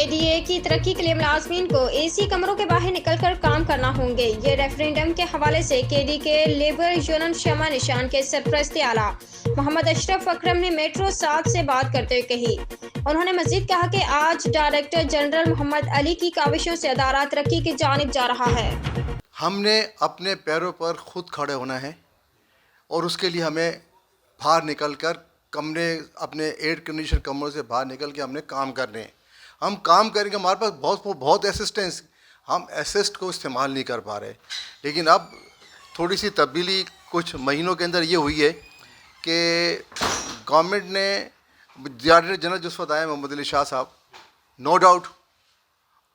KDA की तरक्की के लिए मुलाजमीन को एसी कमरों के बाहर निकलकर काम करना होंगे। ये रेफरेंडम के हवाले से केडी के लेबर यूनियन शमा निशान के सरपरस्त आला मोहम्मद अशरफ अकरम ने मेट्रो 7 से बात करते हुए कही। उन्होंने मजीद कहा कि आज डायरेक्टर जनरल मोहम्मद अली की काविशों से अदारा तरक्की की जानिब जा रहा है। हमने अपने पैरों पर खुद खड़े होना है और उसके लिए हमें बाहर निकलकर कमरे, अपने एयर कंडीशन कमरों से बाहर निकल के हमने काम करने हैं। हम काम करेंगे, हमारे पास बहुत असिस्टेंस, हम असिस्ट को इस्तेमाल नहीं कर पा रहे। लेकिन अब थोड़ी सी तब्दीली कुछ महीनों के अंदर ये हुई है कि गवर्नमेंट ने डायरेक्टर जनरल जिस वक्त आए मोहम्मद अली शाह साहब, नो डाउट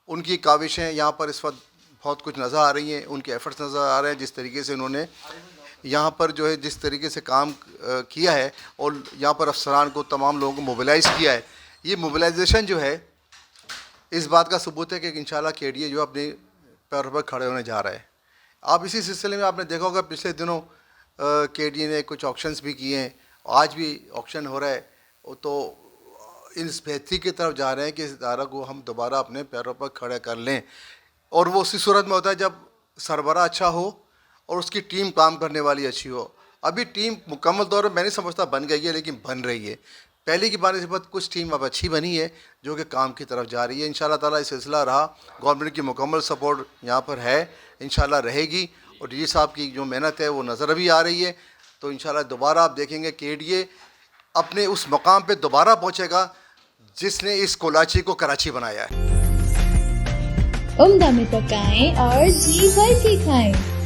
उनकी काविशें यहाँ पर इस वक्त बहुत कुछ नज़र आ रही हैं, उनके एफर्ट्स नज़र आ रहे हैं। जिस तरीके से उन्होंने यहाँ पर जो है जिस तरीके से काम किया है और यहाँ पर अफसरान को, तमाम लोगों को मोबिलाइज़ किया है, ये मोबिलाइजेशन जो है इस बात का सबूत है कि इंशाल्लाह केडीए जो अपने पैरों पर खड़े होने जा रहा है। आप इसी सिलसिले में आपने देखा होगा पिछले दिनों केडीए ने कुछ ऑक्शंस भी किए हैं, आज भी ऑक्शन हो रहा है, तो इस बेहतरी की तरफ जा रहे हैं कि इस इदारा को हम दोबारा अपने पैरों पर खड़े कर लें। और वो उसी सूरत में होता है जब सरबरा अच्छा हो और उसकी टीम काम करने वाली अच्छी हो। अभी टीम मुकम्मल तौर पर मैं नहीं समझता बन गई है, लेकिन बन रही है। पहले की बात कुछ टीम अब अच्छी बनी है जो कि काम की तरफ जा रही है। इंशाल्लाह ताला ये सिलसिला रहा, गवर्नमेंट की मुकम्मल सपोर्ट यहाँ पर है, इंशाल्लाह रहेगी। और डी साहब की जो मेहनत है वो नज़र भी आ रही है। तो इंशाल्लाह दोबारा आप देखेंगे केडीए अपने उस मकाम पर दोबारा पहुँचेगा जिसने इस कोलाची को कराची बनाया है। उम्दा में पकाएं और जी भर के खाएं।